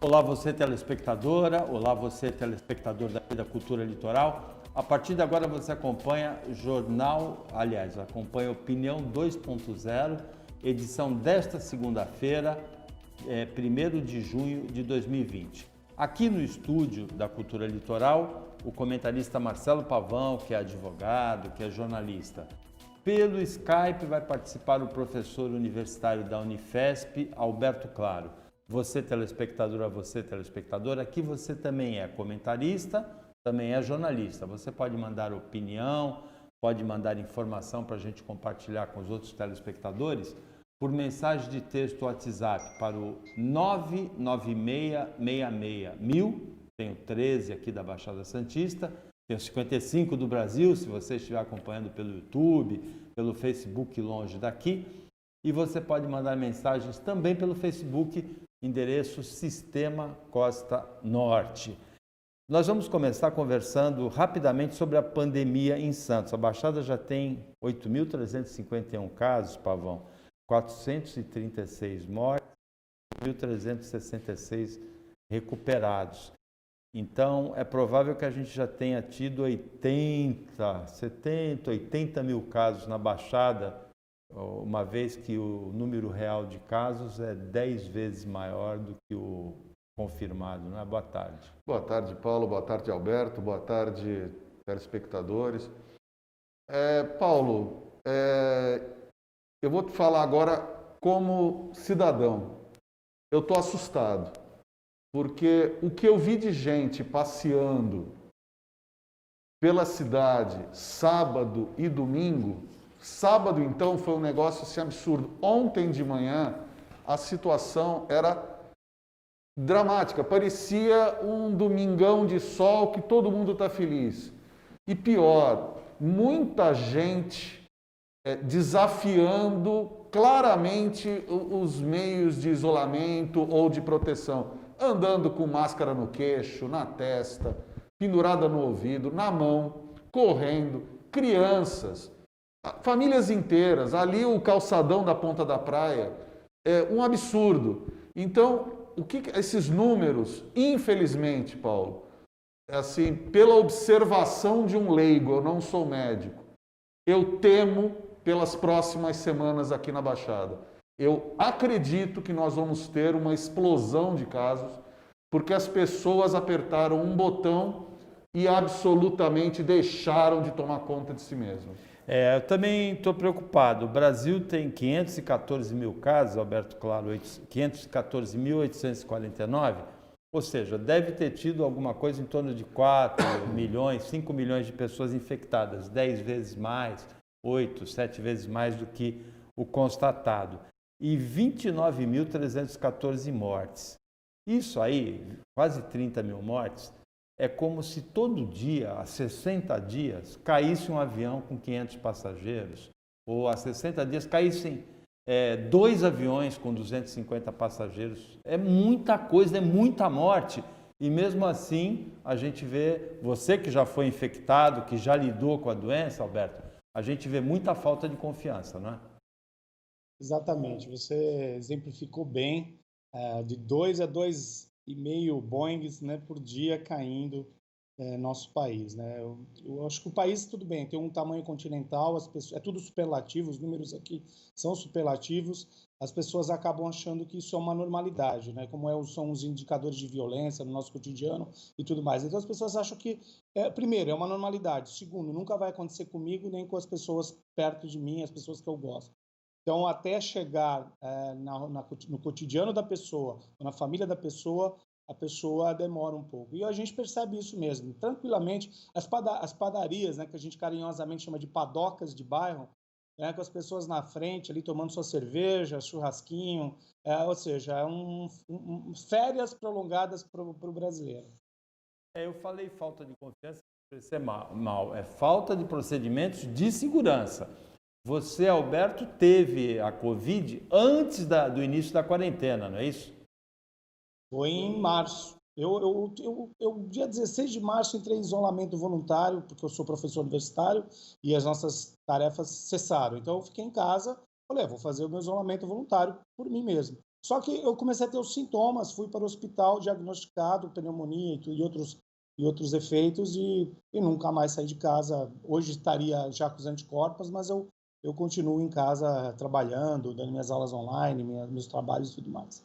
Olá, você telespectadora, olá, você telespectador da Cultura Litoral. A partir de agora você acompanha acompanha Opinião 2.0, edição desta segunda-feira, 1º de junho de 2020. Aqui no estúdio da Cultura Litoral, o comentarista Marcelo Pavão, que é advogado, que é jornalista. Pelo Skype vai participar o professor universitário da Unifesp, Alberto Claro. Você telespectadora, aqui você também é comentarista, também é jornalista. Você pode mandar opinião, pode mandar informação para a gente compartilhar com os outros telespectadores por mensagem de texto WhatsApp para o 996661000, tenho 13 aqui da Baixada Santista, tenho 55 do Brasil, se você estiver acompanhando pelo YouTube, pelo Facebook longe daqui. E você pode mandar mensagens também pelo Facebook, endereço Sistema Costa Norte. Nós vamos começar conversando rapidamente sobre a pandemia em Santos. A Baixada já tem 8.351 casos, Pavão, 436 mortes, 1.366 recuperados. Então, é provável que a gente já tenha tido 80 mil casos na Baixada, uma vez que o número real de casos é 10 vezes maior do que o confirmado, não é? Boa tarde. Boa tarde, Paulo. Boa tarde, Alberto. Boa tarde, telespectadores. Paulo, eu vou te falar agora como cidadão. Eu estou assustado, porque o que eu vi de gente passeando pela cidade sábado e domingo. Sábado, então, foi um negócio assim, absurdo. Ontem de manhã, a situação era dramática. Parecia um domingão de sol que todo mundo está feliz. E pior, muita gente desafiando claramente os meios de isolamento ou de proteção. Andando com máscara no queixo, na testa, pendurada no ouvido, na mão, correndo, crianças. Famílias inteiras, ali o calçadão da ponta da praia, um absurdo. Então, esses números, infelizmente, Paulo, assim, pela observação de um leigo, eu não sou médico, eu temo pelas próximas semanas aqui na Baixada. Eu acredito que nós vamos ter uma explosão de casos, porque as pessoas apertaram um botão e absolutamente deixaram de tomar conta de si mesmas. Eu também estou preocupado. O Brasil tem 514 mil casos, Alberto Claro, 514.849, ou seja, deve ter tido alguma coisa em torno de 4 milhões, 5 milhões de pessoas infectadas, 10 vezes mais, 8, 7 vezes mais do que o constatado, e 29.314 mortes. Isso aí, quase 30 mil mortes, é como se todo dia, há 60 dias, caísse um avião com 500 passageiros, ou há 60 dias caíssem 2 aviões com 250 passageiros. É muita coisa, é muita morte. E mesmo assim, a gente vê, você que já foi infectado, que já lidou com a doença, Alberto, a gente vê muita falta de confiança, não é? Exatamente, você exemplificou bem, de 2 a 2,5 Boeings, né, por dia caindo nosso país, né? Eu acho que o país, tudo bem, tem um tamanho continental, as pessoas, é tudo superlativo, os números aqui são superlativos, as pessoas acabam achando que isso é uma normalidade, né? Como são os indicadores de violência no nosso cotidiano e tudo mais. Então as pessoas acham que, primeiro, é uma normalidade, segundo, nunca vai acontecer comigo nem com as pessoas perto de mim, as pessoas que eu gosto. Então, até chegar no cotidiano da pessoa, na família da pessoa, a pessoa demora um pouco. E a gente percebe isso mesmo, tranquilamente. As padarias, né, que a gente carinhosamente chama de padocas de bairro, né, com as pessoas na frente, ali tomando sua cerveja, churrasquinho, ou seja, férias prolongadas para o brasileiro. Eu falei falta de confiança, isso é mal. É falta de procedimentos de segurança. Você, Alberto, teve a Covid antes do início da quarentena, não é isso? Foi em março. Eu, dia 16 de março, entrei em isolamento voluntário, porque eu sou professor universitário e as nossas tarefas cessaram. Então, eu fiquei em casa, falei, vou fazer o meu isolamento voluntário por mim mesmo. Só que eu comecei a ter os sintomas, fui para o hospital diagnosticado, pneumonia e outros efeitos e nunca mais saí de casa. Hoje estaria já com os anticorpos, mas eu continuo em casa trabalhando, dando minhas aulas online, meus trabalhos e tudo mais.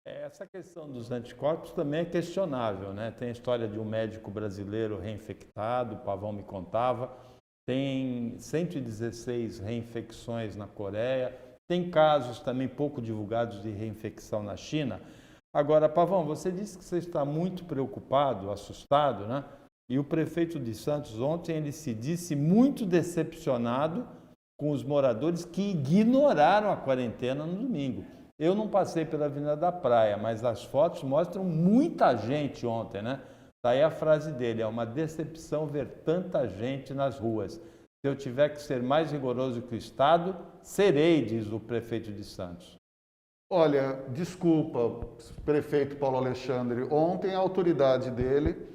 Essa questão dos anticorpos também é questionável, né? Tem a história de um médico brasileiro reinfectado, o Pavão me contava, tem 116 reinfecções na Coreia, tem casos também pouco divulgados de reinfecção na China. Agora, Pavão, você disse que você está muito preocupado, assustado, né? E o prefeito de Santos ontem ele se disse muito decepcionado com os moradores que ignoraram a quarentena no domingo. Eu não passei pela Avenida da Praia, mas as fotos mostram muita gente ontem, né? Daí a frase dele, é uma decepção ver tanta gente nas ruas. Se eu tiver que ser mais rigoroso que o Estado, serei, diz o prefeito de Santos. Olha, desculpa, prefeito Paulo Alexandre, ontem a autoridade dele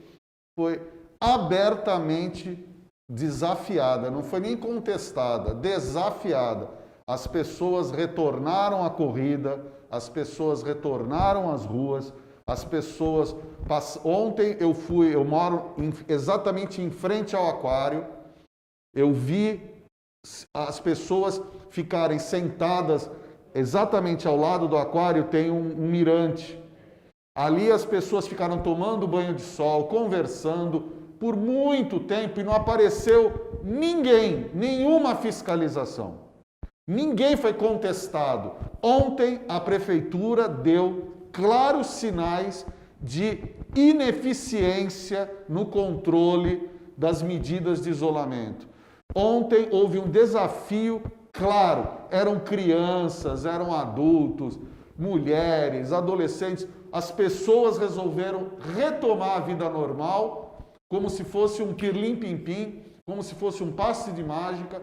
foi abertamente desafiada, não foi nem contestada, desafiada. As pessoas retornaram à corrida, as pessoas retornaram às ruas, as pessoas... Ontem eu moro exatamente em frente ao aquário, eu vi as pessoas ficarem sentadas exatamente ao lado do aquário, tem um mirante. Ali as pessoas ficaram tomando banho de sol, conversando por muito tempo e não apareceu ninguém, nenhuma fiscalização. Ninguém foi contestado. Ontem a prefeitura deu claros sinais de ineficiência no controle das medidas de isolamento. Ontem houve um desafio claro. Eram crianças, eram adultos, mulheres, adolescentes. As pessoas resolveram retomar a vida normal, como se fosse um pirlim-pim-pim, como se fosse um passe de mágica.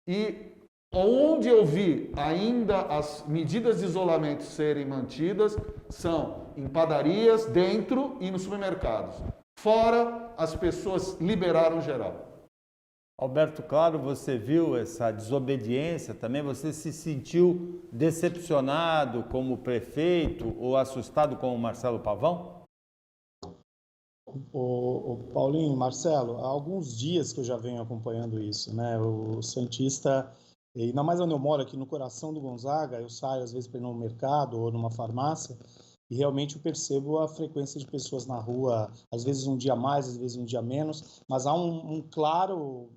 E onde eu vi ainda as medidas de isolamento serem mantidas são em padarias, dentro e nos supermercados. Fora, as pessoas liberaram geral. Alberto Claro, você viu essa desobediência também? Você se sentiu decepcionado como prefeito ou assustado como Marcelo Pavão? O Paulinho, Marcelo, há alguns dias que eu já venho acompanhando isso, né? O santista... E ainda mais onde eu moro, aqui no coração do Gonzaga, eu saio às vezes para ir no mercado ou numa farmácia e realmente eu percebo a frequência de pessoas na rua, às vezes um dia mais, às vezes um dia menos, mas há um claro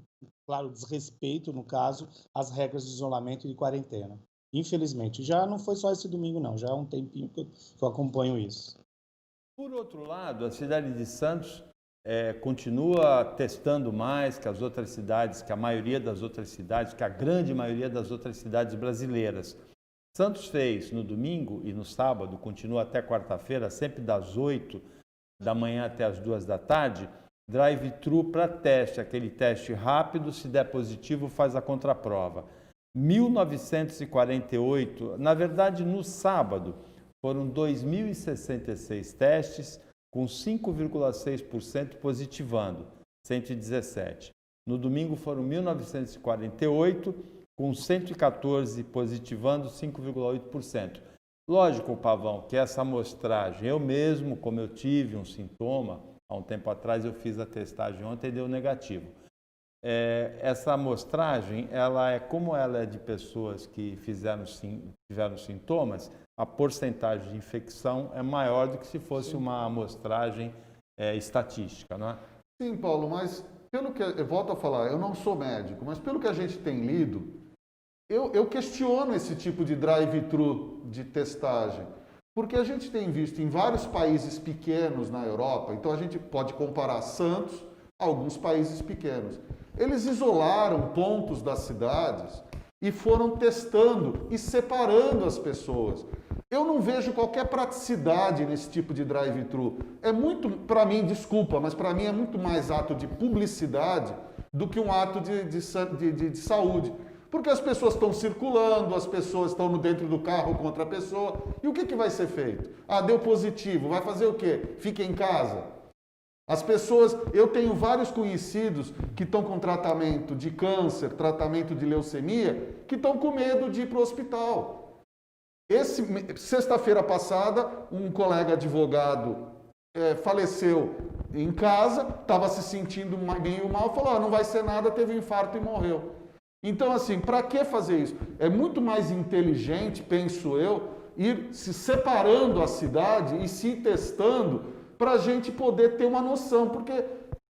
desrespeito, no caso, às regras de isolamento e de quarentena. Infelizmente, já não foi só esse domingo não, já há um tempinho que eu acompanho isso. Por outro lado, a cidade de Santos continua testando mais que as outras cidades, que a maioria das outras cidades, que a grande maioria das outras cidades brasileiras. Santos fez no domingo e no sábado, continua até quarta-feira, sempre das 8 da manhã até as 2 da tarde, drive-thru para teste, aquele teste rápido, se der positivo faz a contraprova. 1.948, na verdade no sábado, foram 2.066 testes, com 5,6% positivando, 117. No domingo foram 1.948, com 114 positivando, 5,8%. Lógico, Pavão, que essa amostragem, eu mesmo, como eu tive um sintoma, há um tempo atrás eu fiz a testagem ontem e deu negativo. Essa amostragem, como ela é de pessoas que tiveram sintomas, a porcentagem de infecção é maior do que se fosse uma amostragem estatística, não é? Sim, Paulo, mas pelo que eu volto a falar, eu não sou médico, mas pelo que a gente tem lido, eu questiono esse tipo de drive-thru de testagem, porque a gente tem visto em vários países pequenos na Europa, então a gente pode comparar Santos a alguns países pequenos. Eles isolaram pontos das cidades e foram testando e separando as pessoas. Eu não vejo qualquer praticidade nesse tipo de drive-thru. É muito, para mim, desculpa, mas para mim é muito mais ato de publicidade do que um ato de saúde. Porque as pessoas estão circulando, as pessoas estão dentro do carro com outra pessoa. E o que vai ser feito? Ah, deu positivo, vai fazer o quê? Fica em casa. As pessoas, eu tenho vários conhecidos que estão com tratamento de câncer, tratamento de leucemia, que estão com medo de ir para o hospital. Sexta-feira passada, um colega advogado faleceu em casa, estava se sentindo meio mal, falou, não vai ser nada, teve um infarto e morreu. Então, assim, para que fazer isso? É muito mais inteligente, penso eu, ir se separando a cidade e se testando para a gente poder ter uma noção, porque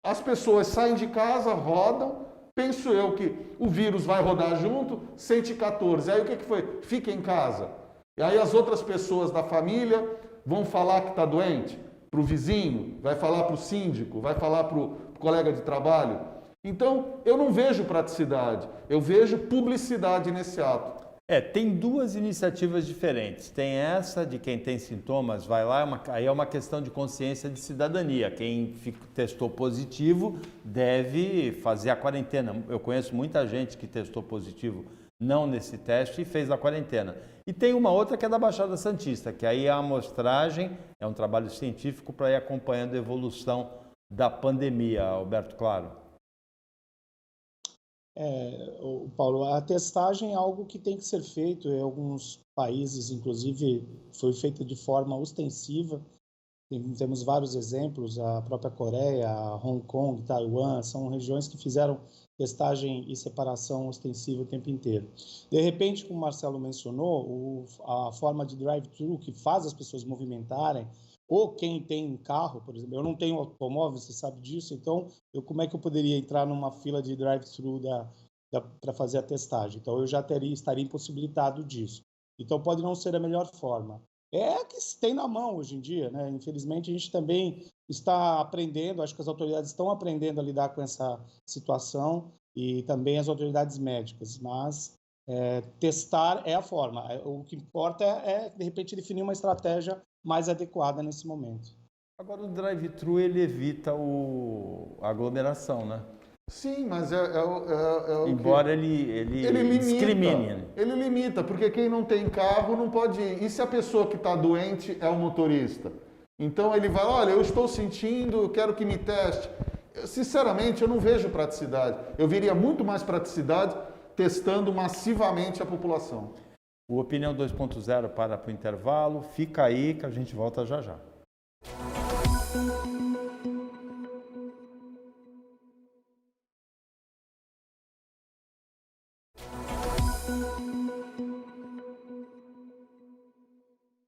as pessoas saem de casa, rodam, penso eu que o vírus vai rodar junto, 114, aí o que foi? Fica em casa. E aí as outras pessoas da família vão falar que está doente para o vizinho, vai falar para o síndico, vai falar para o colega de trabalho. Então, eu não vejo praticidade, eu vejo publicidade nesse ato. Tem duas iniciativas diferentes. Tem essa de quem tem sintomas, vai lá, aí é uma questão de consciência de cidadania. Quem testou positivo deve fazer a quarentena. Eu conheço muita gente que testou positivo não nesse teste e fez a quarentena. E tem uma outra que é da Baixada Santista, que aí a amostragem é um trabalho científico para ir acompanhando a evolução da pandemia, Alberto Claro. Paulo, a testagem é algo que tem que ser feito. Em alguns países, inclusive, foi feita de forma ostensiva. Temos vários exemplos, a própria Coreia, Hong Kong, Taiwan, são regiões que fizeram testagem e separação ostensiva o tempo inteiro. De repente, como o Marcelo mencionou, a forma de drive-thru que faz as pessoas movimentarem, ou quem tem carro, por exemplo, eu não tenho automóvel, você sabe disso, então como é que eu poderia entrar numa fila de drive-thru para fazer a testagem? Então eu já estaria impossibilitado disso. Então pode não ser a melhor forma. É que se tem na mão hoje em dia, né? Infelizmente a gente também está aprendendo, acho que as autoridades estão aprendendo a lidar com essa situação e também as autoridades médicas, mas testar é a forma. O que importa de repente, definir uma estratégia mais adequada nesse momento. Agora, o drive-thru, ele evita a aglomeração, né? Sim, mas embora ele discrimine. Ele limita, porque quem não tem carro não pode ir. E se a pessoa que está doente é o motorista? Então ele vai, olha, eu estou sentindo, eu quero que me teste. Sinceramente, eu não vejo praticidade. Eu veria muito mais praticidade testando massivamente a população. O Opinião 2.0 para o intervalo. Fica aí que a gente volta já já.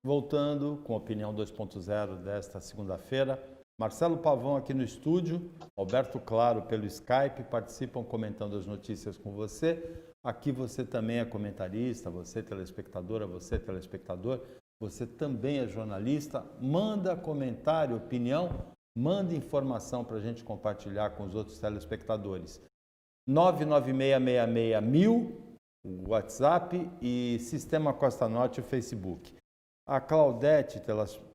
Voltando com a Opinião 2.0 desta segunda-feira. Marcelo Pavão aqui no estúdio, Alberto Claro pelo Skype, participam comentando as notícias com você. Aqui você também é comentarista, você telespectadora, você telespectador, você também é jornalista. Manda comentário, opinião, manda informação para a gente compartilhar com os outros telespectadores. 996661000, o WhatsApp, e Sistema Costa Norte, o Facebook. A Claudete,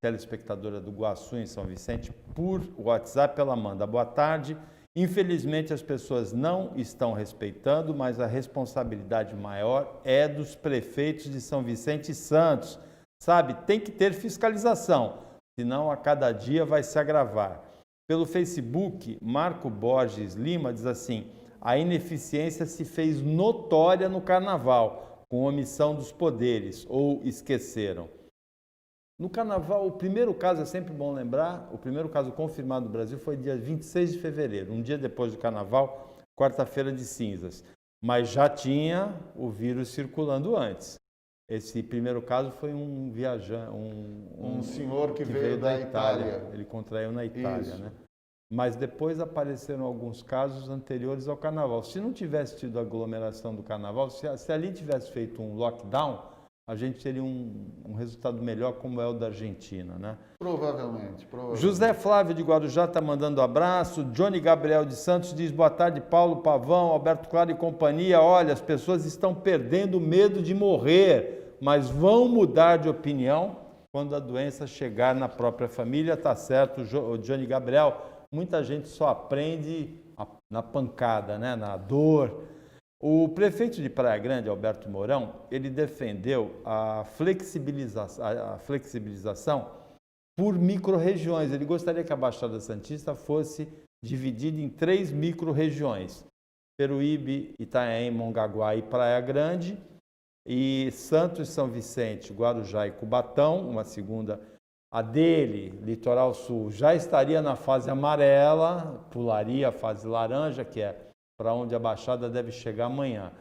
telespectadora do Guaçu, em São Vicente, por WhatsApp, ela manda: boa tarde. Infelizmente, as pessoas não estão respeitando, mas a responsabilidade maior é dos prefeitos de São Vicente e Santos. Sabe, tem que ter fiscalização, senão a cada dia vai se agravar. Pelo Facebook, Marco Borges Lima diz assim: a ineficiência se fez notória no Carnaval, com omissão dos poderes, ou esqueceram. No Carnaval, o primeiro caso, é sempre bom lembrar, o primeiro caso confirmado no Brasil foi dia 26 de fevereiro, um dia depois do Carnaval, quarta-feira de cinzas. Mas já tinha o vírus circulando antes. Esse primeiro caso foi um viajante, um senhor que veio da Itália. Ele contraiu na Itália, Isso. né? Mas depois apareceram alguns casos anteriores ao Carnaval. Se não tivesse tido aglomeração do Carnaval, se ali tivesse feito um lockdown, a gente teria um resultado melhor, como é o da Argentina, né? Provavelmente. José Flávio de Guarujá está mandando abraço. Johnny Gabriel de Santos diz: boa tarde, Paulo Pavão, Alberto Claro e companhia. Olha, as pessoas estão perdendo o medo de morrer, mas vão mudar de opinião quando a doença chegar na própria família. Tá certo, Johnny Gabriel. Muita gente só aprende na pancada, né? Na dor. O prefeito de Praia Grande, Alberto Mourão, ele defendeu a flexibilização por micro-regiões. Ele gostaria que a Baixada Santista fosse dividida em 3 micro-regiões: Peruíbe, Itanhaém, Mongaguá e Praia Grande. E Santos, São Vicente, Guarujá e Cubatão, uma segunda. A dele, Litoral Sul, já estaria na fase amarela, pularia a fase laranja, que é para onde a Baixada deve chegar amanhã.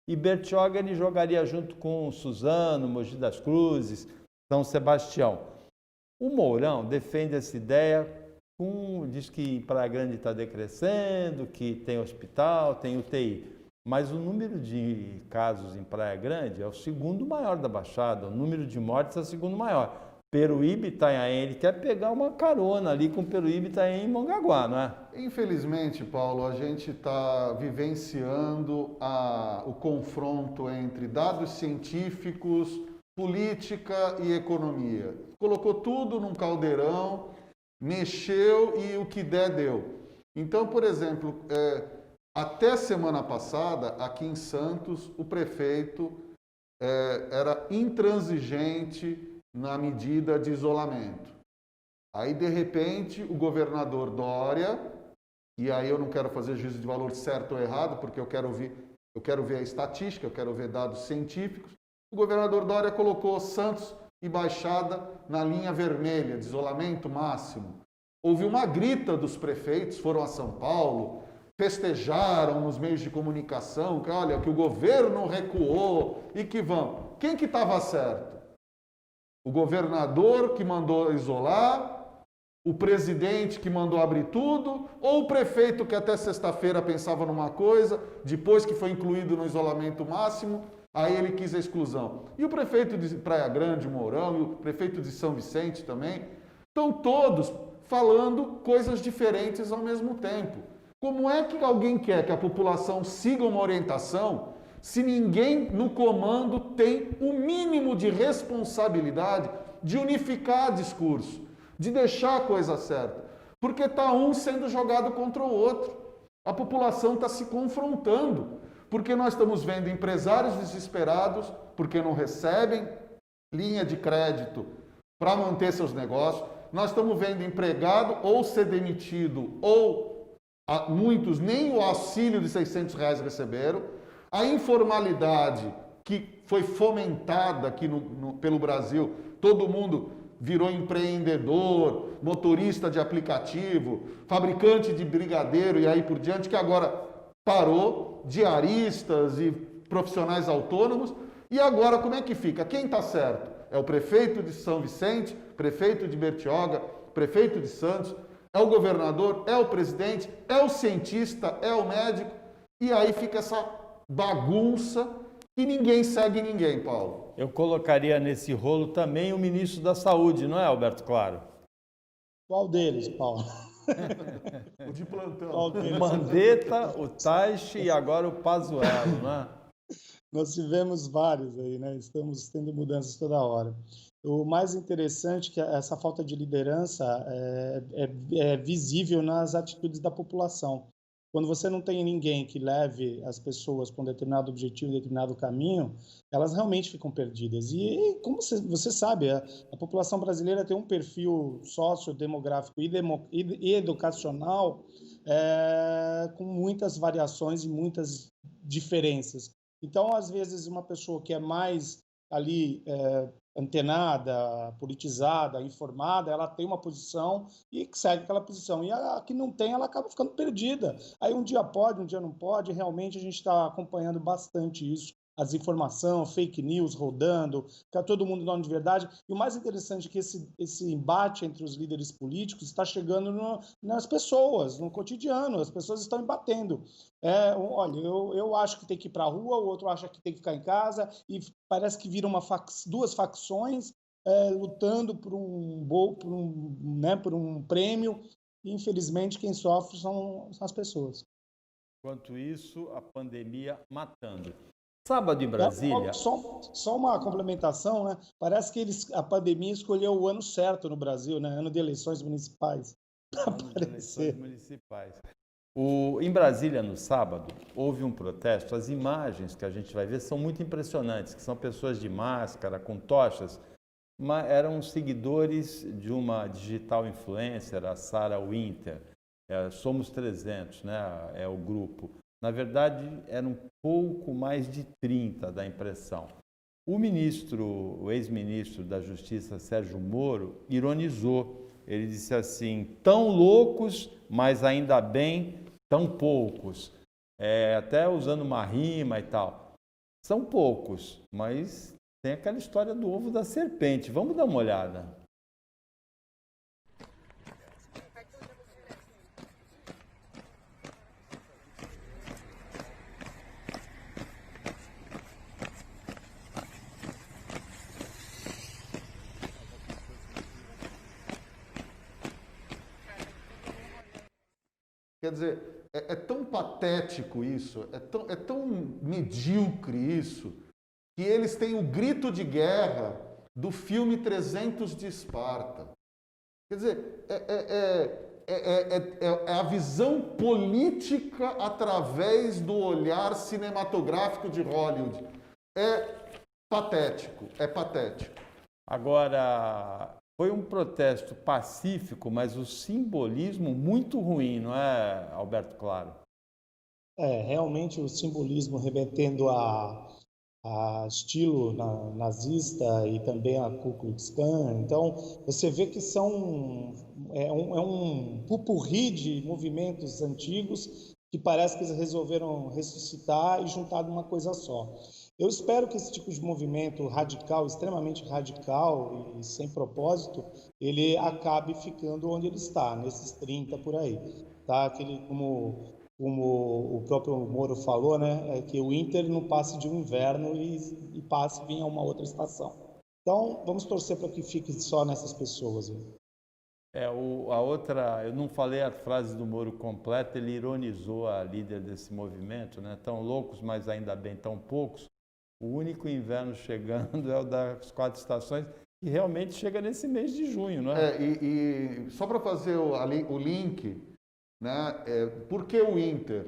E Bertioga ele jogaria junto com Suzano, Mogi das Cruzes, São Sebastião. O Mourão defende essa ideia, diz que Praia Grande está decrescendo, que tem hospital, tem UTI. Mas o número de casos em Praia Grande é o segundo maior da Baixada, o número de mortes é o segundo maior. Peruíbe, Itanhaém, ele quer pegar uma carona ali com Peruíbe, Itanhaém e Mongaguá, não é? Infelizmente, Paulo, a gente está vivenciando o confronto entre dados científicos, política e economia. Colocou tudo num caldeirão, mexeu e o que der, deu. Então, por exemplo, até semana passada, aqui em Santos, o prefeito era intransigente na medida de isolamento. Aí, de repente, o governador Dória, e aí eu não quero fazer juízo de valor certo ou errado, porque eu quero ver a estatística, eu quero ver dados científicos. O governador Dória colocou Santos e Baixada na linha vermelha, de isolamento máximo. Houve uma grita dos prefeitos, foram a São Paulo, festejaram nos meios de comunicação, que olha, que o governo recuou e que vão. Quem que estava certo? O governador que mandou isolar, o presidente que mandou abrir tudo, ou o prefeito que até sexta-feira pensava numa coisa, depois que foi incluído no isolamento máximo, aí ele quis a exclusão. E o prefeito de Praia Grande, Mourão, e o prefeito de São Vicente também, estão todos falando coisas diferentes ao mesmo tempo. Como é que alguém quer que a população siga uma orientação se ninguém no comando tem o mínimo de responsabilidade de unificar discurso, de deixar a coisa certa? Porque está um sendo jogado contra o outro. A população está se confrontando, porque nós estamos vendo empresários desesperados porque não recebem linha de crédito para manter seus negócios. Nós estamos vendo empregado ou ser demitido ou muitos nem o auxílio de R$600 receberam. A informalidade que foi fomentada aqui pelo Brasil, todo mundo virou empreendedor, motorista de aplicativo, fabricante de brigadeiro e aí por diante, que agora parou, diaristas e profissionais autônomos. E agora como é que fica? Quem está certo? É o prefeito de São Vicente, prefeito de Bertioga, prefeito de Santos, é o governador, é o presidente, é o cientista, é o médico. E aí fica essa bagunça e ninguém segue ninguém, Paulo. Eu colocaria nesse rolo também o ministro da Saúde, não é, Alberto Claro? Qual deles, Paulo? O de plantão. O Mandetta, o Taixe e agora o Pazuello, não é? Nós tivemos vários aí, né? Estamos tendo mudanças toda hora. O mais interessante é que essa falta de liderança é visível nas atitudes da população. Quando você não tem ninguém que leve as pessoas para um determinado objetivo, um determinado caminho, elas realmente ficam perdidas. E como você sabe, a população brasileira tem um perfil sociodemográfico e educacional com muitas variações e muitas diferenças. Então, às vezes, uma pessoa que é mais ali antenada, politizada, informada, ela tem uma posição e segue aquela posição. E a que não tem, ela acaba ficando perdida. Aí um dia pode, um dia não pode. Realmente a gente está acompanhando bastante isso. A desinformação, fake news rodando, fica todo mundo dono de verdade. E o mais interessante é que esse embate entre os líderes políticos está chegando nas pessoas, no cotidiano. As pessoas estão embatendo. Olha, eu acho que tem que ir para a rua, o outro acha que tem que ficar em casa, e parece que viram duas facções lutando por um prêmio. E, infelizmente, quem sofre são as pessoas. Enquanto isso, a pandemia matando. Sábado em Brasília... Só uma complementação, né? Parece que a pandemia escolheu o ano certo no Brasil, né? Ano de eleições municipais. Em Brasília, no sábado, houve um protesto. As imagens que a gente vai ver são muito impressionantes, que são pessoas de máscara, com tochas, mas eram seguidores de uma digital influencer, a Sarah Winter. Somos 300, né? É o grupo. Na verdade, eram um pouco mais de 30, da impressão. O ex-ministro da Justiça, Sérgio Moro, ironizou. Ele disse assim, tão loucos, mas ainda bem, tão poucos. Até usando uma rima e tal. São poucos, mas tem aquela história do ovo da serpente. Vamos dar uma olhada. Quer dizer, é tão patético isso, é tão medíocre isso, que eles têm o grito de guerra do filme 300 de Esparta. Quer dizer, é a visão política através do olhar cinematográfico de Hollywood. É patético, é patético. Agora, foi um protesto pacífico, mas o simbolismo muito ruim, não é, Alberto Claro? Realmente o simbolismo remetendo a estilo nazista e também a Ku Klux Klan. Então, você vê que é um pupurri de movimentos antigos que parece que eles resolveram ressuscitar e juntar numa coisa só. Eu espero que esse tipo de movimento radical, extremamente radical e sem propósito, ele acabe ficando onde ele está, nesses 30 por aí. Tá? Como o próprio Moro falou, né, é que o Inter não passe de um inverno e passe vir a uma outra estação. Então, vamos torcer para que fique só nessas pessoas. Eu não falei a frase do Moro completa, ele ironizou a líder desse movimento, né? Tão loucos, mas ainda bem tão poucos. O único inverno chegando é o das 4 estações, que realmente chega nesse mês de junho, não é? E só para fazer o link, né? Por que o Inter?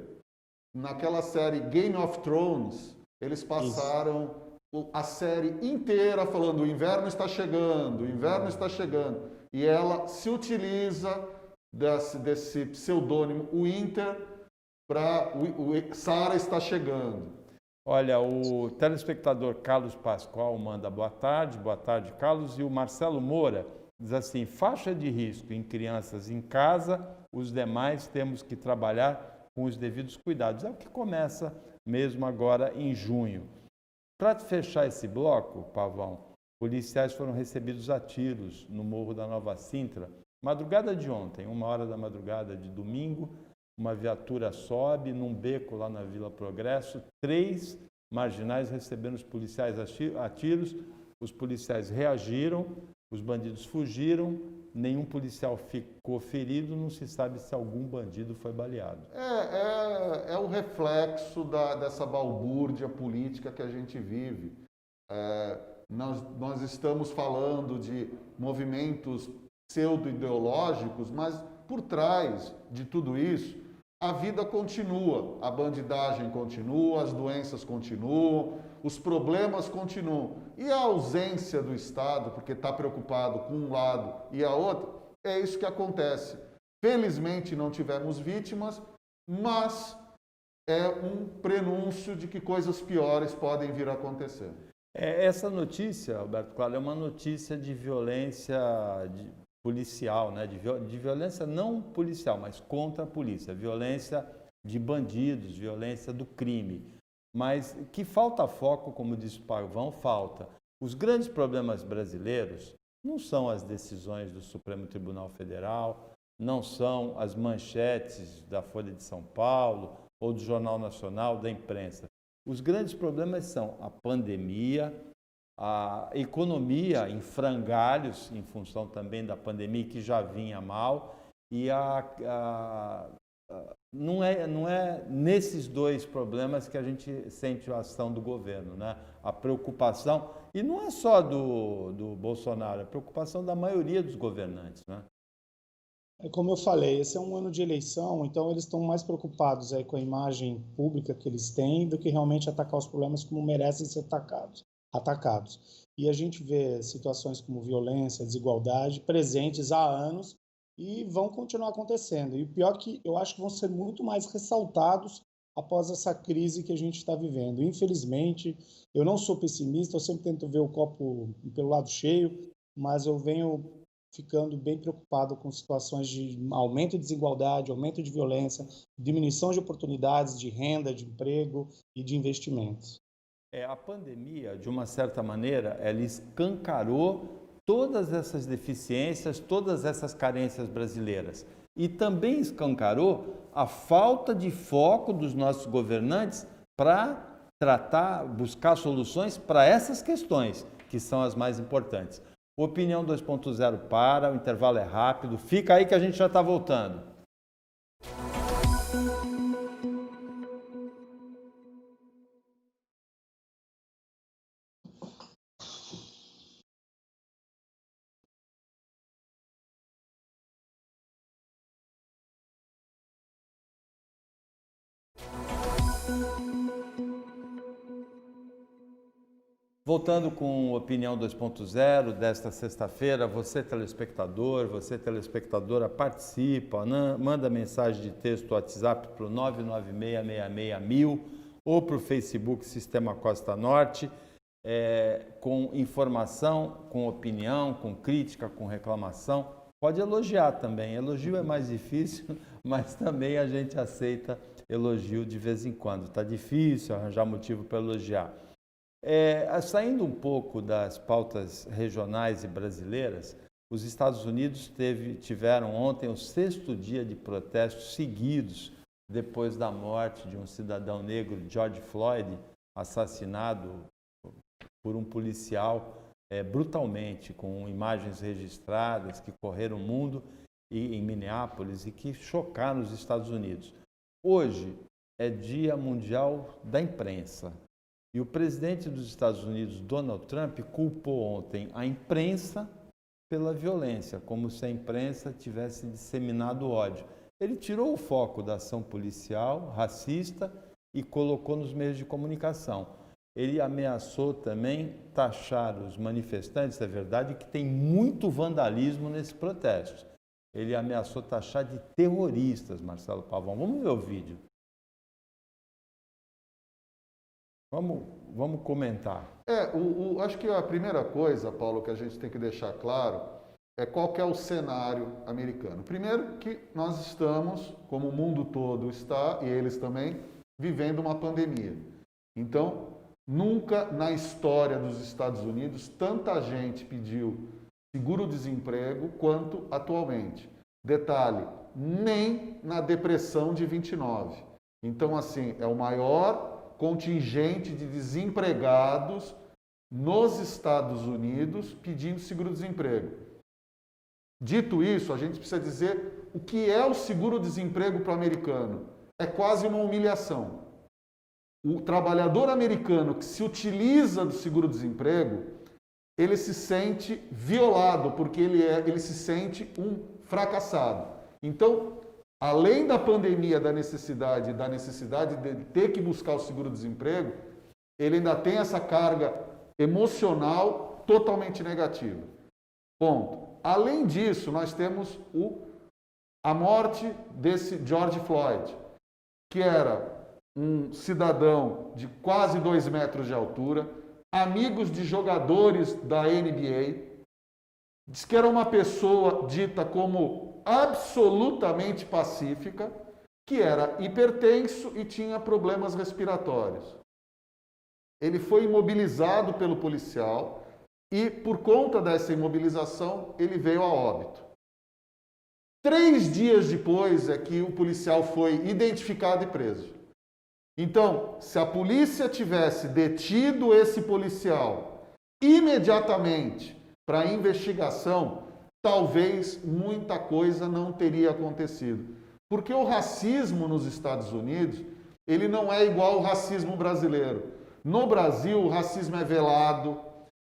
Naquela série Game of Thrones, eles passaram a série inteira falando o inverno está chegando, o inverno está chegando. E ela se utiliza desse pseudônimo, o Inter, para o Sara está chegando. Olha, o telespectador Carlos Pascoal manda boa tarde, Carlos, e o Marcelo Moura diz assim, faixa de risco em crianças em casa, os demais temos que trabalhar com os devidos cuidados. É o que começa mesmo agora em junho. Para fechar esse bloco, Pavão, policiais foram recebidos a tiros no Morro da Nova Sintra, madrugada de ontem, 1h da madrugada de domingo. Uma viatura sobe num beco lá na Vila Progresso, 3 marginais recebendo os policiais a tiros, os policiais reagiram, os bandidos fugiram, nenhum policial ficou ferido, não se sabe se algum bandido foi baleado. É o reflexo dessa balbúrdia política que a gente vive. Nós estamos falando de movimentos pseudo-ideológicos, mas por trás de tudo isso, a vida continua, a bandidagem continua, as doenças continuam, os problemas continuam. E a ausência do Estado, porque está preocupado com um lado e a outro, é isso que acontece. Felizmente não tivemos vítimas, mas é um prenúncio de que coisas piores podem vir a acontecer. Essa notícia, Alberto Claro, é uma notícia de violência policial, né? De violência não policial, mas contra a polícia, violência de bandidos, violência do crime. Mas que falta foco, como disse o Pavão, falta. Os grandes problemas brasileiros não são as decisões do Supremo Tribunal Federal, não são as manchetes da Folha de São Paulo ou do Jornal Nacional, da imprensa. Os grandes problemas são a pandemia, a economia em frangalhos, em função também da pandemia, que já vinha mal, e não é nesses 2 problemas que a gente sente a ação do governo, né? A preocupação, e não é só do Bolsonaro, é a preocupação da maioria dos governantes, né? Como eu falei, esse é um ano de eleição, então eles estão mais preocupados aí com a imagem pública que eles têm do que realmente atacar os problemas como merecem ser atacados. E a gente vê situações como violência, desigualdade presentes há anos e vão continuar acontecendo. E o pior é que eu acho que vão ser muito mais ressaltados após essa crise que a gente está vivendo. Infelizmente, eu não sou pessimista, eu sempre tento ver o copo pelo lado cheio, mas eu venho ficando bem preocupado com situações de aumento de desigualdade, aumento de violência, diminuição de oportunidades de renda, de emprego e de investimentos. A pandemia, de uma certa maneira, ela escancarou todas essas deficiências, todas essas carências brasileiras. E também escancarou a falta de foco dos nossos governantes para tratar, buscar soluções para essas questões, que são as mais importantes. Opinião 2.0 para, o intervalo é rápido, fica aí que a gente já está voltando. Voltando com Opinião 2.0 desta sexta-feira, você telespectadora, participa, manda mensagem de texto WhatsApp para o 996661000 ou para o Facebook Sistema Costa Norte, com informação, com opinião, com crítica, com reclamação. Pode elogiar também, elogio é mais difícil, mas também a gente aceita elogio de vez em quando. Está difícil arranjar motivo para elogiar. Saindo um pouco das pautas regionais e brasileiras, os Estados Unidos tiveram ontem o 6º dia de protestos seguidos depois da morte de um cidadão negro, George Floyd, assassinado por um policial brutalmente, com imagens registradas que correram o mundo em Minneapolis e que chocaram os Estados Unidos. Hoje é Dia Mundial da Imprensa. E o presidente dos Estados Unidos, Donald Trump, culpou ontem a imprensa pela violência, como se a imprensa tivesse disseminado ódio. Ele tirou o foco da ação policial, racista, e colocou nos meios de comunicação. Ele ameaçou também taxar os manifestantes, é verdade que tem muito vandalismo nesses protestos. Ele ameaçou taxar de terroristas, Marcelo Pavão. Vamos ver o vídeo. Vamos comentar. Acho que a primeira coisa, Paulo, que a gente tem que deixar claro é qual que é o cenário americano. Primeiro que nós estamos, como o mundo todo está, e eles também, vivendo uma pandemia. Então, nunca na história dos Estados Unidos tanta gente pediu seguro-desemprego quanto atualmente. Detalhe, nem na depressão de 29. Então, assim, é o maior contingente de desempregados nos Estados Unidos pedindo seguro-desemprego. Dito isso, a gente precisa dizer o que é o seguro-desemprego para o americano. É quase uma humilhação. O trabalhador americano que se utiliza do seguro-desemprego, ele se sente violado, porque ele se sente um fracassado. Então, além da pandemia, da necessidade de ter que buscar o seguro-desemprego, ele ainda tem essa carga emocional totalmente negativa. Ponto. Além disso, nós temos a morte desse George Floyd, que era um cidadão de quase 2 metros de altura, amigos de jogadores da NBA, diz que era uma pessoa dita como absolutamente pacífica, que era hipertenso e tinha problemas respiratórios. Ele foi imobilizado pelo policial e, por conta dessa imobilização, ele veio a óbito. 3 dias depois é que o policial foi identificado e preso. Então, se a polícia tivesse detido esse policial imediatamente para investigação, talvez muita coisa não teria acontecido. Porque o racismo nos Estados Unidos, ele não é igual ao racismo brasileiro. No Brasil, o racismo é velado,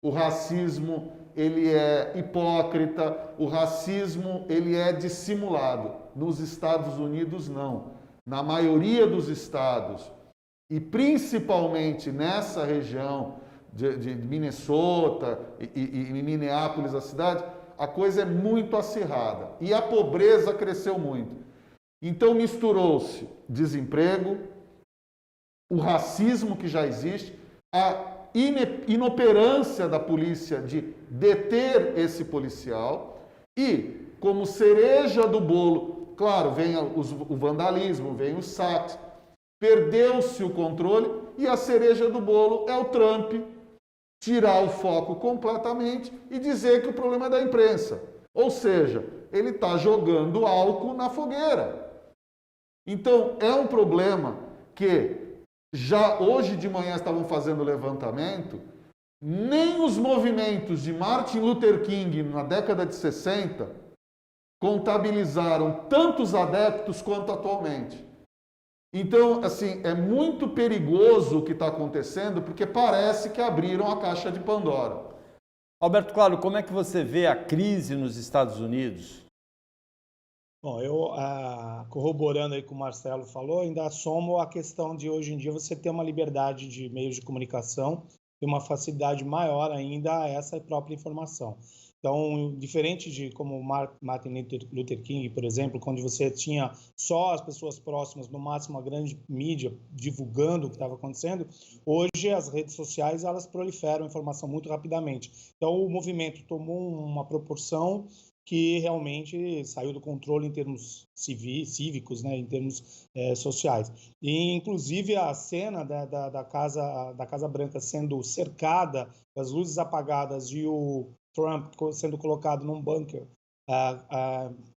o racismo ele é hipócrita, o racismo ele é dissimulado. Nos Estados Unidos, não. Na maioria dos estados, e principalmente nessa região de Minnesota e Minneapolis, a cidade, a coisa é muito acirrada. E a pobreza cresceu muito. Então misturou-se desemprego, o racismo que já existe, a inoperância da polícia de deter esse policial e, como cereja do bolo, claro, vem o vandalismo, vem os saques, perdeu-se o controle e a cereja do bolo é o Trump tirar o foco completamente e dizer que o problema é da imprensa. Ou seja, ele está jogando álcool na fogueira. Então, é um problema que já hoje de manhã estavam fazendo levantamento, nem os movimentos de Martin Luther King na década de 60 contabilizaram tantos adeptos quanto atualmente. Então, assim, é muito perigoso o que está acontecendo, porque parece que abriram a caixa de Pandora. Alberto Claro, como é que você vê a crise nos Estados Unidos? Bom, eu corroborando aí com o Marcelo falou, ainda somo a questão de hoje em dia você ter uma liberdade de meios de comunicação e uma facilidade maior ainda a essa própria informação. Então, diferente de como Martin Luther King, por exemplo, quando você tinha só as pessoas próximas, no máximo a grande mídia, divulgando o que estava acontecendo, hoje as redes sociais elas proliferam informação muito rapidamente. Então, o movimento tomou uma proporção que realmente saiu do controle em termos cívicos, né, em termos sociais. E, inclusive, a cena da Casa Branca sendo cercada, as luzes apagadas e o Trump sendo colocado num bunker,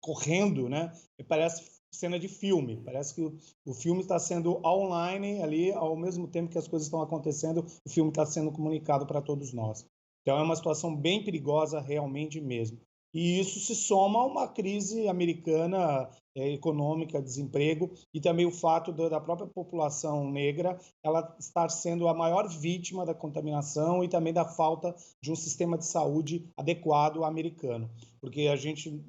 correndo, né, parece cena de filme. Parece que o filme está sendo online ali, ao mesmo tempo que as coisas estão acontecendo, o filme está sendo comunicado para todos nós. Então, é uma situação bem perigosa, realmente mesmo. E isso se soma a uma crise americana econômica, desemprego, e também o fato da própria população negra ela estar sendo a maior vítima da contaminação e também da falta de um sistema de saúde adequado americano. Porque a gente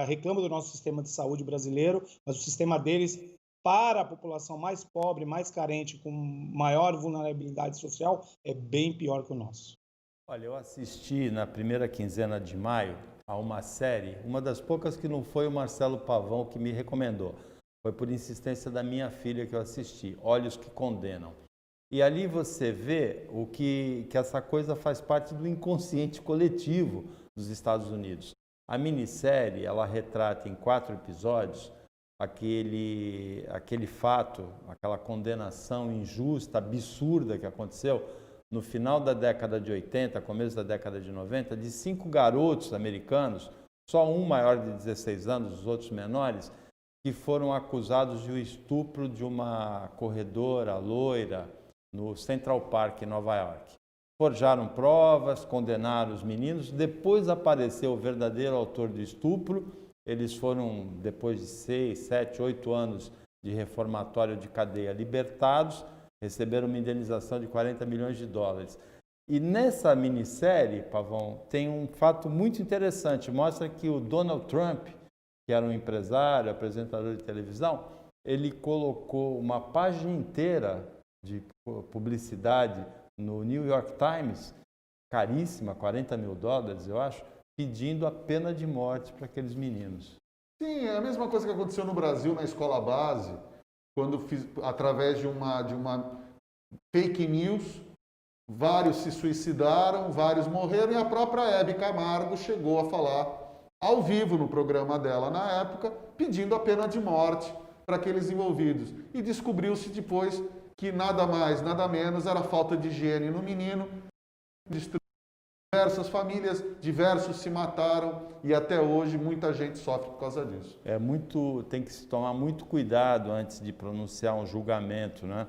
reclama do nosso sistema de saúde brasileiro, mas o sistema deles para a população mais pobre, mais carente, com maior vulnerabilidade social, é bem pior que o nosso. Olha, eu assisti na primeira quinzena de maio a uma série, uma das poucas que não foi o Marcelo Pavão que me recomendou. Foi por insistência da minha filha que eu assisti, Olhos que Condenam. E ali você vê o que essa coisa faz parte do inconsciente coletivo dos Estados Unidos. A minissérie, ela retrata em 4 episódios aquele fato, aquela condenação injusta, absurda que aconteceu no final da década de 80, começo da década de 90, de 5 garotos americanos, só um maior de 16 anos, os outros menores, que foram acusados de um estupro de uma corredora loira no Central Park, em Nova York. Forjaram provas, condenaram os meninos, depois apareceu o verdadeiro autor do estupro, eles foram, depois de 6, 7, 8 anos de reformatório de cadeia, libertados, receberam uma indenização de 40 milhões de dólares. E nessa minissérie, Pavão, tem um fato muito interessante. Mostra que o Donald Trump, que era um empresário, apresentador de televisão, ele colocou uma página inteira de publicidade no New York Times, caríssima, 40 mil dólares, eu acho, pedindo a pena de morte para aqueles meninos. Sim, é a mesma coisa que aconteceu no Brasil, na escola base, quando através de uma fake news, vários se suicidaram, vários morreram, e a própria Hebe Camargo chegou a falar ao vivo no programa dela na época, pedindo a pena de morte para aqueles envolvidos. E descobriu-se depois que nada mais, nada menos, era falta de higiene no menino, diversas famílias, diversos se mataram e até hoje muita gente sofre por causa disso. Tem que se tomar muito cuidado antes de pronunciar um julgamento, né?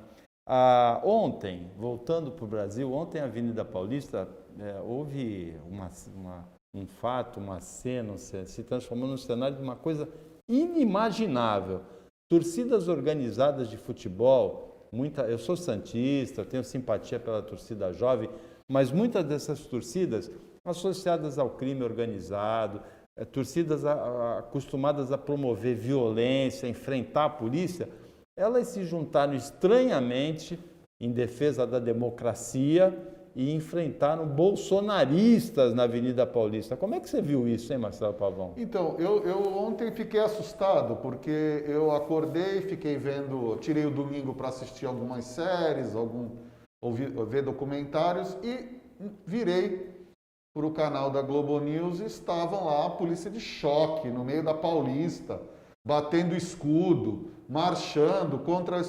Ontem, voltando para o Brasil, ontem a Avenida Paulista houve um fato, uma cena, se transformou num cenário de uma coisa inimaginável. Torcidas organizadas de futebol, eu sou santista, tenho simpatia pela torcida jovem, mas muitas dessas torcidas associadas ao crime organizado, torcidas acostumadas a promover violência, enfrentar a polícia, elas se juntaram estranhamente em defesa da democracia e enfrentaram bolsonaristas na Avenida Paulista. Como é que você viu isso, hein, Marcelo Pavão? Então, eu ontem fiquei assustado, porque eu acordei, fiquei vendo, tirei o domingo para assistir algumas séries, ver documentários e virei para o canal da Globo News e estavam lá a polícia de choque no meio da Paulista, batendo escudo, marchando contra...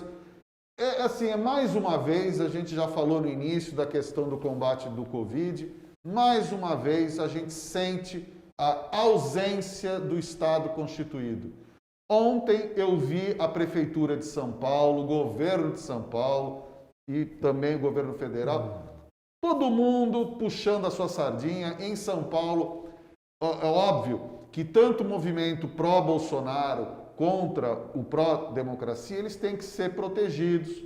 mais uma vez, a gente já falou no início da questão do combate do Covid, mais uma vez a gente sente a ausência do Estado constituído. Ontem eu vi a Prefeitura de São Paulo, o governo de São Paulo e também o governo federal, todo mundo puxando a sua sardinha. Em São Paulo, é óbvio que tanto o movimento pró-Bolsonaro contra o pró-democracia, eles têm que ser protegidos.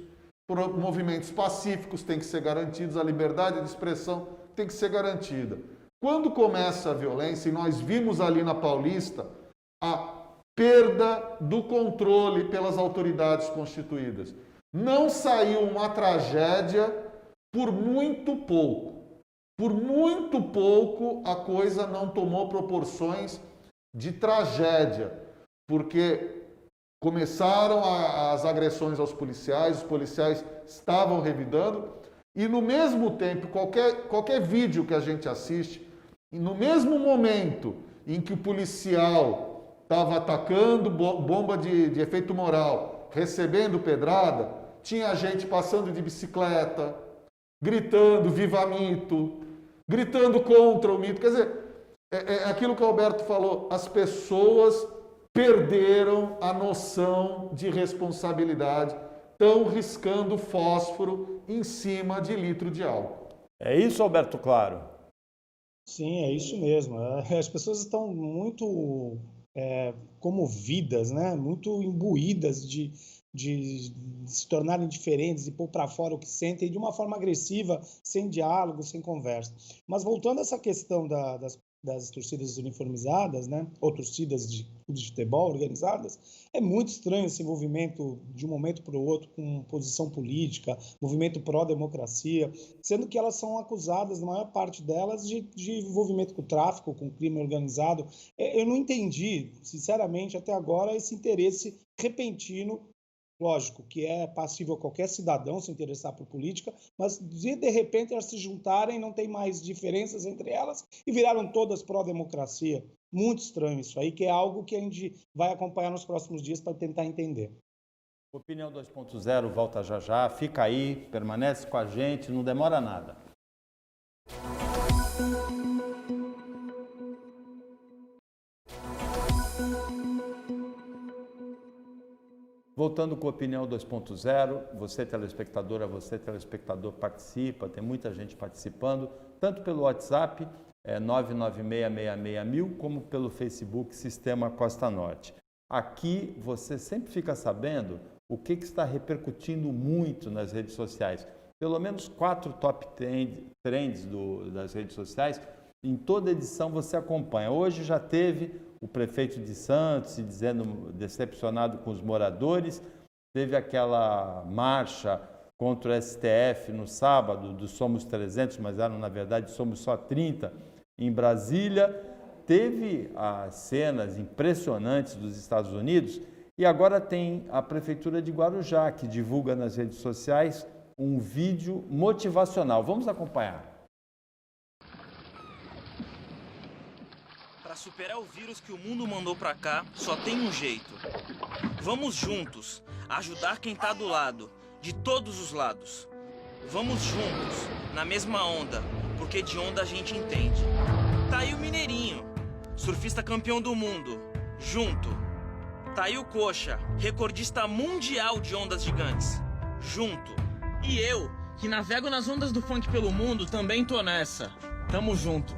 Movimentos pacíficos têm que ser garantidos, a liberdade de expressão tem que ser garantida. Quando começa a violência, e nós vimos ali na Paulista a perda do controle pelas autoridades constituídas. Não saiu uma tragédia por muito pouco. Por muito pouco a coisa não tomou proporções de tragédia, porque começaram as agressões aos policiais, os policiais estavam revidando, e no mesmo tempo, qualquer vídeo que a gente assiste, no mesmo momento em que o policial estava atacando bomba de efeito moral, recebendo pedrada, tinha gente passando de bicicleta, gritando "Viva Mito", gritando contra o mito. Quer dizer, é aquilo que o Alberto falou, as pessoas perderam a noção de responsabilidade, estão riscando fósforo em cima de litro de álcool. É isso, Alberto Claro? Sim, é isso mesmo. As pessoas estão muito comovidas, né? Muito imbuídas de se tornarem diferentes e pôr para fora o que sentem de uma forma agressiva, sem diálogo, sem conversa. Mas voltando a essa questão das torcidas uniformizadas, né, ou torcidas de futebol organizadas, é muito estranho esse envolvimento de um momento para o outro com posição política, movimento pró-democracia, sendo que elas são acusadas, na maior parte delas, de envolvimento com o tráfico, com o crime organizado. Eu não entendi, sinceramente, até agora, esse interesse repentino. Lógico que é passível qualquer cidadão se interessar por política, mas de repente elas se juntarem, não tem mais diferenças entre elas e viraram todas pró-democracia. Muito estranho isso aí, que é algo que a gente vai acompanhar nos próximos dias para tentar entender. Opinião 2.0 volta já já, fica aí, permanece com a gente, não demora nada. Voltando com a Opinião 2.0, você telespectadora, você telespectador participa, tem muita gente participando, tanto pelo WhatsApp, 996661000, como pelo Facebook Sistema Costa Norte. Aqui você sempre fica sabendo o que está repercutindo muito nas redes sociais. Pelo menos 4 top trends das redes sociais, em toda edição você acompanha. Hoje já teve o prefeito de Santos se dizendo decepcionado com os moradores, teve aquela marcha contra o STF no sábado, do Somos 300, mas eram, na verdade, somos só 30, em Brasília. Teve as cenas impressionantes dos Estados Unidos e agora tem a Prefeitura de Guarujá, que divulga nas redes sociais um vídeo motivacional. Vamos acompanhar. Para superar o vírus que o mundo mandou para cá, só tem um jeito. Vamos juntos, ajudar quem tá do lado, de todos os lados. Vamos juntos, na mesma onda, porque de onda a gente entende. Tá aí o Mineirinho, surfista campeão do mundo, junto. Tá aí o Coxa, recordista mundial de ondas gigantes, junto. E eu, que navego nas ondas do funk pelo mundo, também tô nessa. Tamo junto.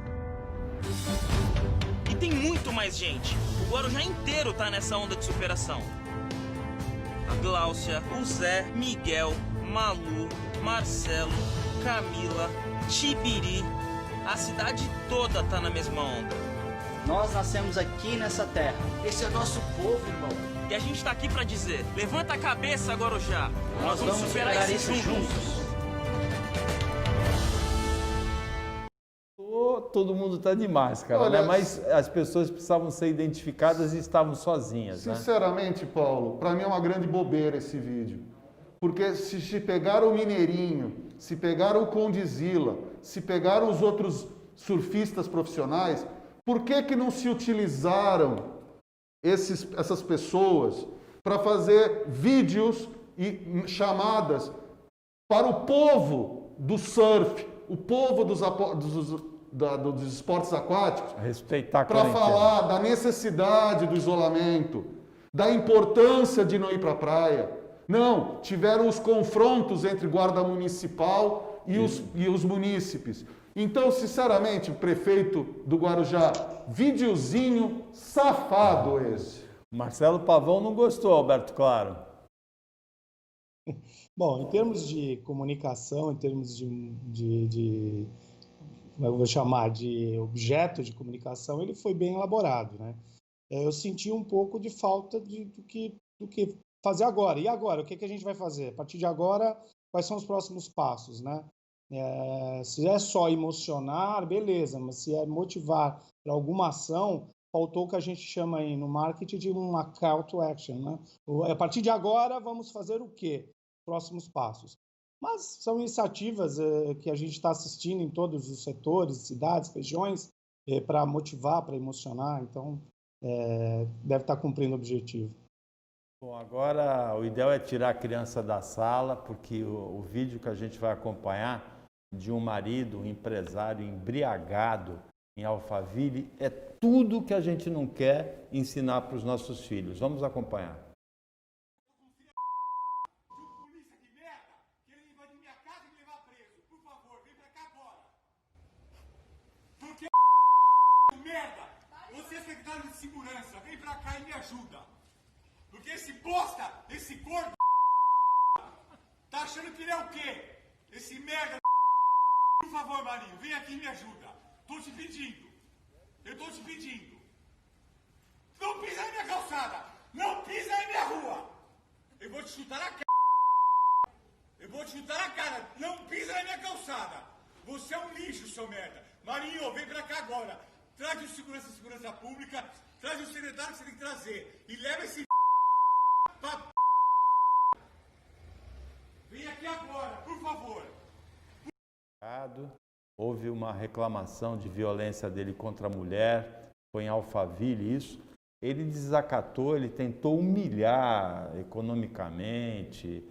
E tem muito mais gente. O Guarujá inteiro tá nessa onda de superação. A Gláucia, o Zé, Miguel, Malu, Marcelo, Camila, Tibiri. A cidade toda tá na mesma onda. Nós nascemos aqui nessa terra. Esse é o nosso povo, irmão. E a gente tá aqui pra dizer, levanta a cabeça, Guarujá. Nós vamos superar isso juntos. todo mundo está de máscara, Olha, né? Mas as pessoas precisavam ser identificadas e estavam sozinhas, né? Sinceramente, Paulo, para mim é uma grande bobeira esse vídeo. Porque se pegaram o Mineirinho, se pegaram o Condizila, se pegaram os outros surfistas profissionais, por que não se utilizaram essas pessoas para fazer vídeos e chamadas para o povo do surf, o povo dos esportes aquáticos, Respeitar a para quarentena. falar da necessidade do isolamento, da importância de não ir para a praia? Não, tiveram os confrontos entre guarda municipal e os munícipes. Então, sinceramente, o prefeito do Guarujá, videozinho safado esse. Marcelo Pavão não gostou, Alberto Claro. Bom, em termos de comunicação, em termos como eu vou chamar, de objeto de comunicação, ele foi bem elaborado, né? Eu senti um pouco de falta do que fazer agora. E agora? O que a gente vai fazer? A partir de agora, quais são os próximos passos, né? Se é só emocionar, beleza, mas se é motivar para alguma ação, faltou o que a gente chama aí no marketing de uma call to action, né? A partir de agora, vamos fazer o quê? Próximos passos. Mas são iniciativas que a gente está assistindo em todos os setores, cidades, regiões, para motivar, para emocionar. Então, deve estar cumprindo o objetivo. Bom, agora o ideal é tirar a criança da sala, porque o vídeo que a gente vai acompanhar de um marido, um empresário embriagado em Alphaville, é tudo que a gente não quer ensinar para os nossos filhos. Vamos acompanhar. Merda! Você é secretário de segurança, vem pra cá e me ajuda. Porque esse bosta, esse gordo, tá achando que ele é o quê? Esse merda. Por favor, Marinho, vem aqui e me ajuda. Tô te pedindo. Eu tô te pedindo. Não pisa na minha calçada. Não pisa na minha rua. Eu vou te chutar na cara. Eu vou te chutar na cara. Não pisa na minha calçada. Você é um lixo, seu merda. Marinho, vem pra cá agora. Traz o segurança pública, traz o secretário que você tem que trazer. E leva esse pra... Vem aqui agora, por favor. Houve uma reclamação de violência dele contra a mulher, foi em Alphaville isso. Ele desacatou, ele tentou humilhar economicamente,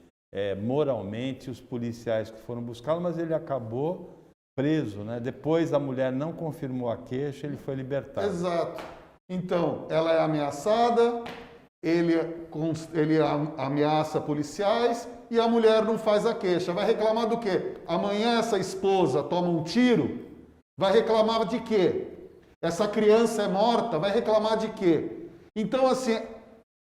moralmente os policiais que foram buscá-lo, mas ele acabou preso, né? Depois a mulher não confirmou a queixa, ele foi libertado. Exato. Então, ela é ameaçada, ele ameaça policiais e a mulher não faz a queixa. Vai reclamar do quê? Amanhã essa esposa toma um tiro, vai reclamar de quê? Essa criança é morta, vai reclamar de quê? Então, assim,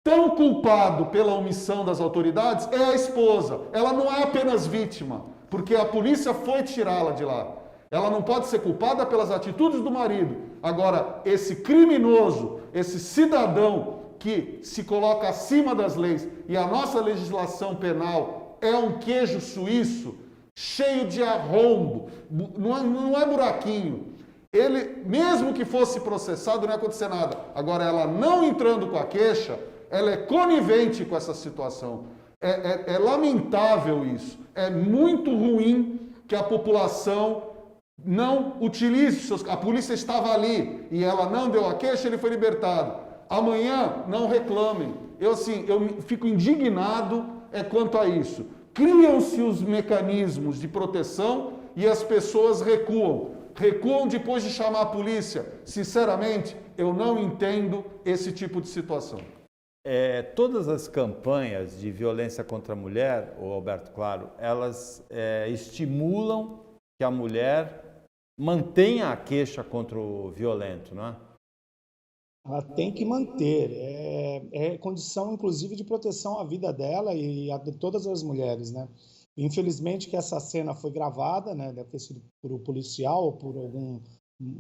tão culpado pela omissão das autoridades é a esposa. Ela não é apenas vítima, porque a polícia foi tirá-la de lá. Ela não pode ser culpada pelas atitudes do marido. Agora, esse criminoso, esse cidadão que se coloca acima das leis, e a nossa legislação penal é um queijo suíço cheio de arrombo, não é buraquinho. Ele, mesmo que fosse processado, não ia acontecer nada. Agora, ela não entrando com a queixa, ela é conivente com essa situação. É lamentável isso. É muito ruim que a população não utilize a polícia estava ali e ela não deu a queixa, ele foi libertado. Amanhã não reclamem. Eu fico indignado quanto a isso. Criam-se os mecanismos de proteção e as pessoas recuam. Recuam depois de chamar a polícia. Sinceramente, eu não entendo esse tipo de situação. Todas as campanhas de violência contra a mulher, o Alberto Claro, elas estimulam que a mulher mantenha a queixa contra o violento, não é? Ela tem que manter. É condição, inclusive, de proteção à vida dela e a de todas as mulheres, né? Infelizmente que essa cena foi gravada, né? Deve ter sido por um policial ou por algum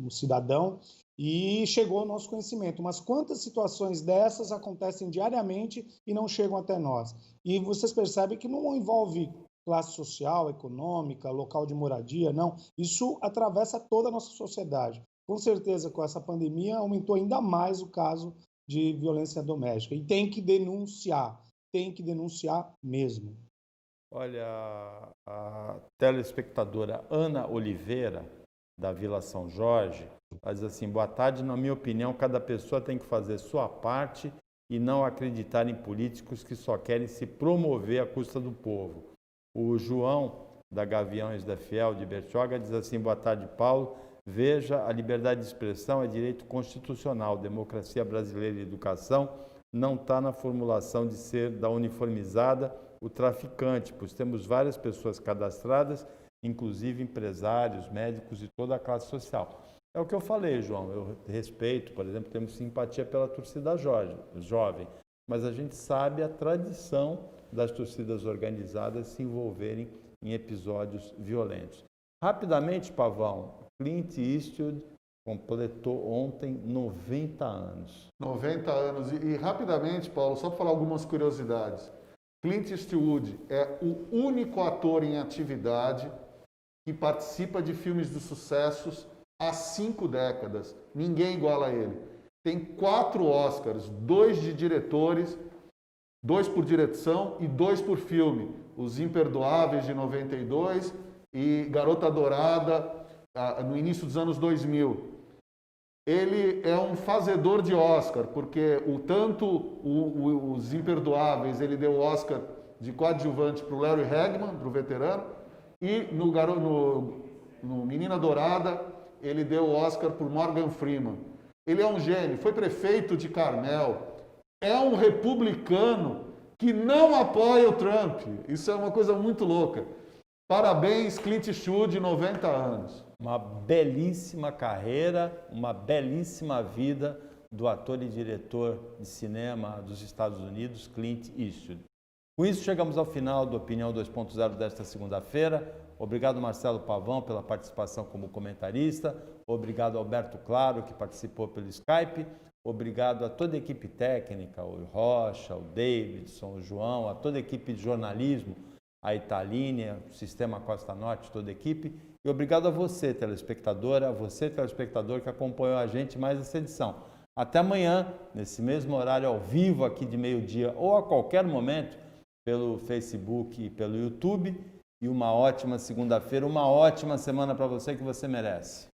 cidadão e chegou ao nosso conhecimento. Mas quantas situações dessas acontecem diariamente e não chegam até nós? E vocês percebem que não envolve classe social, econômica, local de moradia, não. Isso atravessa toda a nossa sociedade. Com certeza, com essa pandemia, aumentou ainda mais o caso de violência doméstica. E tem que denunciar mesmo. Olha, a telespectadora Ana Oliveira, da Vila São Jorge, ela diz assim: boa tarde, na minha opinião, cada pessoa tem que fazer sua parte e não acreditar em políticos que só querem se promover à custa do povo. O João, da Gaviões da Fiel, de Bertioga, diz assim: boa tarde, Paulo. Veja, a liberdade de expressão é direito constitucional. Democracia brasileira e educação não está na formulação de ser da uniformizada o traficante, pois temos várias pessoas cadastradas, inclusive empresários, médicos e toda a classe social. É o que eu falei, João. Eu respeito, por exemplo, temos simpatia pela torcida jovem, mas a gente sabe a tradição das torcidas organizadas se envolverem em episódios violentos. Rapidamente, Pavão, Clint Eastwood completou ontem 90 anos. 90 anos. E rapidamente, Paulo, só para falar algumas curiosidades. Clint Eastwood é o único ator em atividade que participa de filmes de sucessos há 5 décadas. Ninguém iguala a ele. Tem 4 Oscars, 2 de diretores, 2 por direção e 2 por filme. Os Imperdoáveis, de 92, e Garota Dourada, no início dos anos 2000. Ele é um fazedor de Oscar, porque os Imperdoáveis, ele deu Oscar de coadjuvante para o Larry Hagman, para o veterano, e no Menina Dourada, ele deu o Oscar para o Morgan Freeman. Ele é um gênio, foi prefeito de Carmel, é um republicano que não apoia o Trump. Isso é uma coisa muito louca. Parabéns, Clint Eastwood, 90 anos. Uma belíssima carreira, uma belíssima vida do ator e diretor de cinema dos Estados Unidos, Clint Eastwood. Com isso, chegamos ao final do Opinião 2.0 desta segunda-feira. Obrigado, Marcelo Pavão, pela participação como comentarista. Obrigado, Alberto Claro, que participou pelo Skype. Obrigado a toda a equipe técnica, o Rocha, o Davidson, o João, a toda a equipe de jornalismo, a Italínia, o Sistema Costa Norte, toda a equipe. E obrigado a você, telespectadora, a você, telespectador, que acompanhou a gente mais essa edição. Até amanhã, nesse mesmo horário, ao vivo, aqui de meio-dia, ou a qualquer momento, pelo Facebook e pelo YouTube. E uma ótima segunda-feira, uma ótima semana para você que você merece.